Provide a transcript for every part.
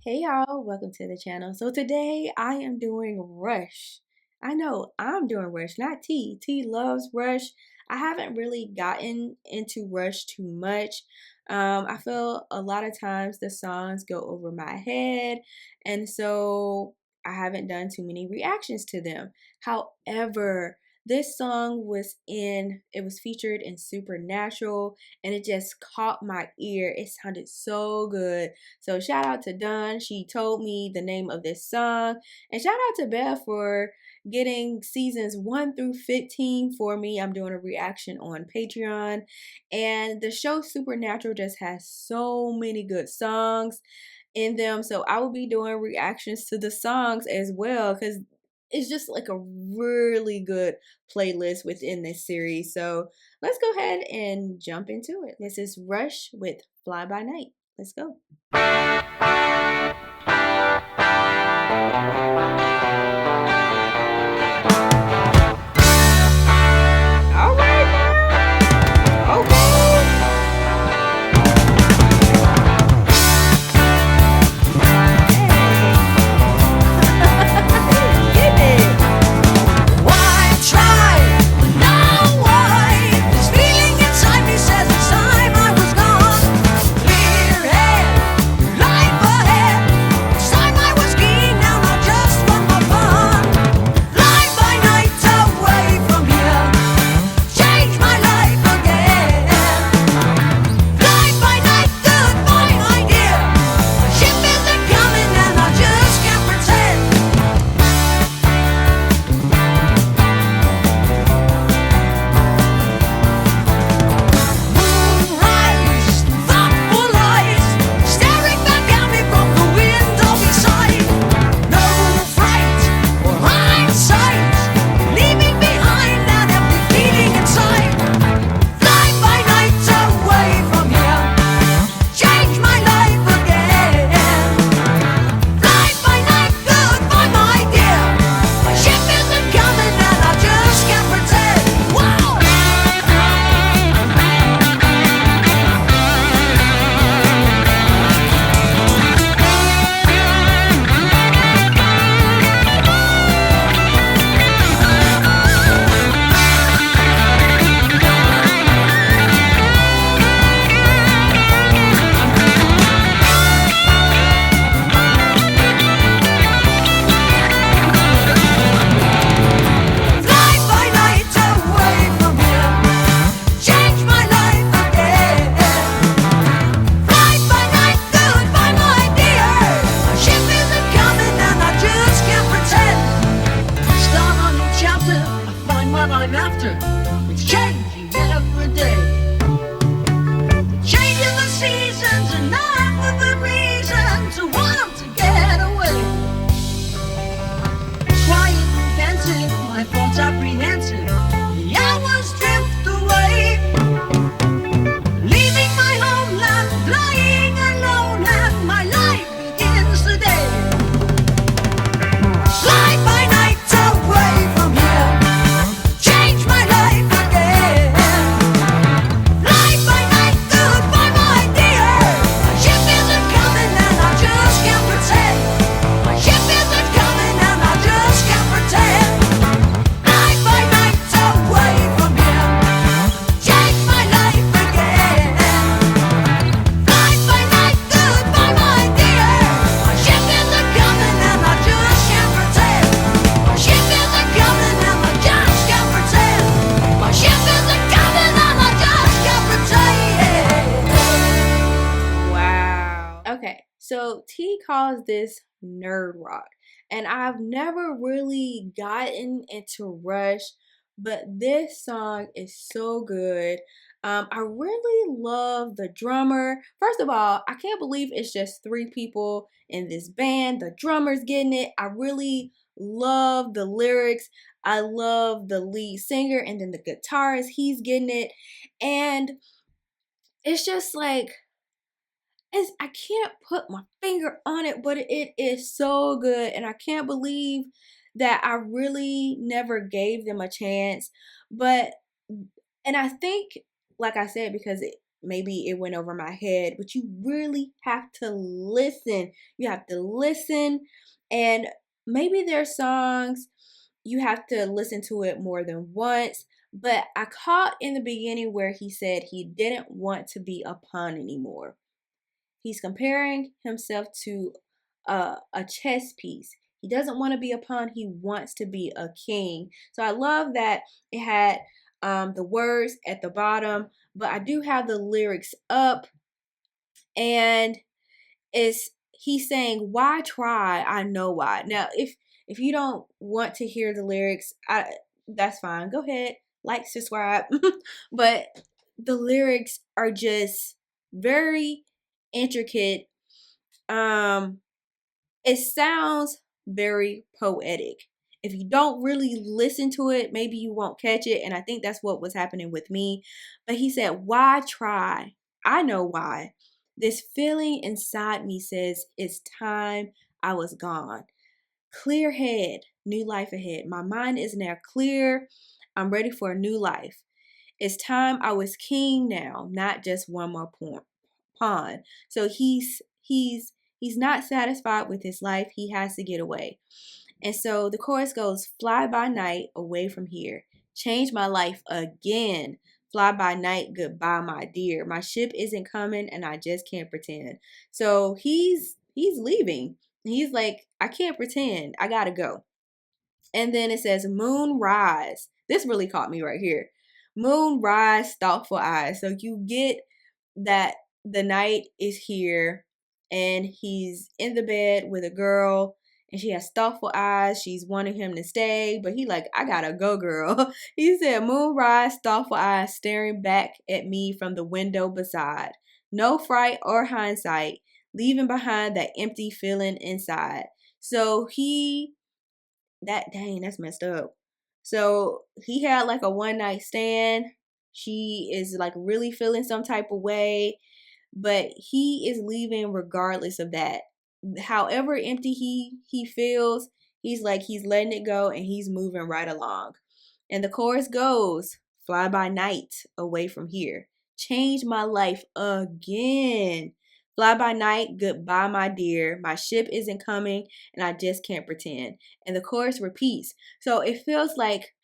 Hey y'all, welcome to the channel. So today I am doing Rush. I know I'm doing Rush, not T. T loves Rush. I haven't really gotten into Rush too much. I feel a lot of times the songs go over my head, and so I haven't done too many reactions to them. However, this song it was featured in Supernatural, and it just caught my ear. It sounded so good. So shout out to Dawn. She told me the name of this song. And shout out to Beth for getting seasons 1 through 15 for me. I'm doing a reaction on Patreon. And the show Supernatural just has so many good songs in them. So I will be doing reactions to the songs as well, because it's just like a really good playlist within this series. So let's go ahead and jump into it. This is Rush with Fly By Night. Let's go. All right now. Okay. Okay, so T calls this nerd rock, and I've never really gotten into Rush, but this song is so good. I really love the drummer. First of all, I can't believe it's just 3 people in this band. The drummer's getting it. I really love the lyrics. I love the lead singer, and then the guitarist, he's getting it. And it's just like, I can't put my finger on it, but it is so good. And I can't believe that I really never gave them a chance. But, and I think, like I said, because maybe it went over my head, but you really have to listen. You have to listen. And maybe there's songs you have to listen to it more than once. But I caught in the beginning where he said he didn't want to be a pawn anymore. He's comparing himself to a chess piece. He doesn't want to be a pawn. He wants to be a king. So I love that it had the words at the bottom, but I do have the lyrics up, and it's he's saying, "Why try? I know why." Now, if you don't want to hear the lyrics, that's fine. Go ahead, like, subscribe. But the lyrics are just very intricate. Um, it sounds very poetic. If you don't really listen to it, maybe you won't catch it. And I think that's what was happening with me. But he said, "Why try? I know why. This feeling inside me says it's time I was gone. Clear head, new life ahead. My mind is now clear. I'm ready for a new life. It's time I was king now, not just one more pawn." So he's not satisfied with his life. He has to get away. And so the chorus goes, "Fly by night away from here. Change my life again. Fly by night, goodbye, my dear. My ship isn't coming and I just can't pretend." So he's leaving. He's like, "I can't pretend. I gotta go." And then it says, "Moon rise." This really caught me right here. "Moon rise, thoughtful eyes." So you get that the night is here and he's in the bed with a girl and she has thoughtful eyes. She's wanting him to stay, but he like, "I gotta go, girl." He said, "Moon rise, thoughtful eyes staring back at me from the window beside. No fright or hindsight, leaving behind that empty feeling inside." So that's messed up. So he had like a one night stand. She is like really feeling some type of way, but he is leaving regardless of that. However empty he feels, he's like he's letting it go and he's moving right along. And the chorus goes, "Fly by night away from here. Change my life again. Fly by night, goodbye, my dear. My ship isn't coming and I just can't pretend." And the chorus repeats. So it feels like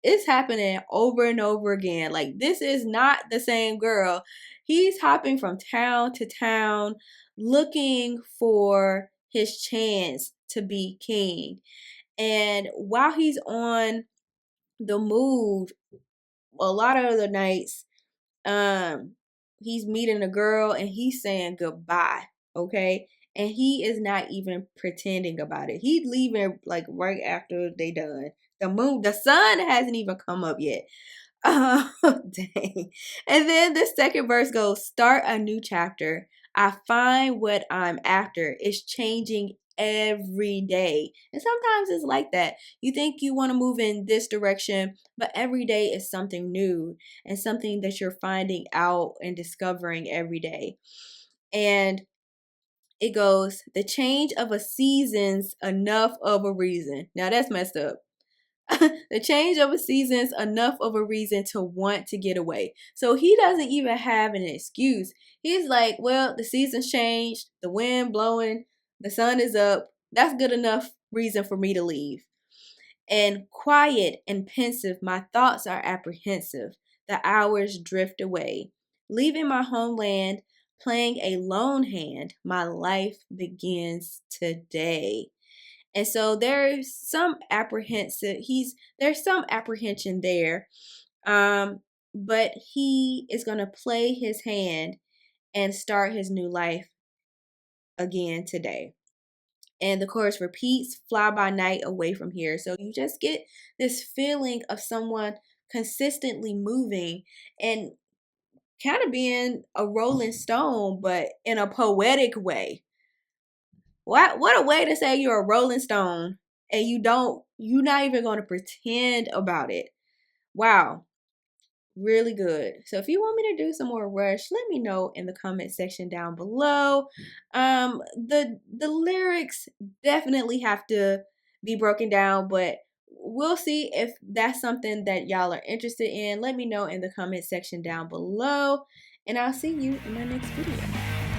it's happening over and over again. Like, this is not the same girl. He's hopping from town to town looking for his chance to be king. And while he's on the move, a lot of the nights, he's meeting a girl and he's saying goodbye, okay? And he is not even pretending about it. He's leaving like right after they done. The sun hasn't even come up yet. Oh, dang. And then the second verse goes, "Start a new chapter. I find what I'm after. It's changing every day." And sometimes it's like that. You think you want to move in this direction, but every day is something new and something that you're finding out and discovering every day. And it goes, "The change of a season's enough of a reason." Now that's messed up. "The change of a season's enough of a reason to want to get away." So he doesn't even have an excuse. He's like, "Well, the season's changed, the wind blowing, the sun is up. That's good enough reason for me to leave. And quiet and pensive, my thoughts are apprehensive. The hours drift away. Leaving my homeland, playing a lone hand, my life begins today." And so there's some apprehension there. But he is gonna play his hand and start his new life again today. And the chorus repeats, "Fly by night away from here." So you just get this feeling of someone consistently moving and kind of being a rolling stone, but in a poetic way. What a way to say you're a rolling stone and you're not even going to pretend about it. Wow. Really good. So if you want me to do some more Rush, let me know in the comment section down below. The lyrics definitely have to be broken down, but we'll see if that's something that y'all are interested in. Let me know in the comment section down below. and I'll see you in my next video.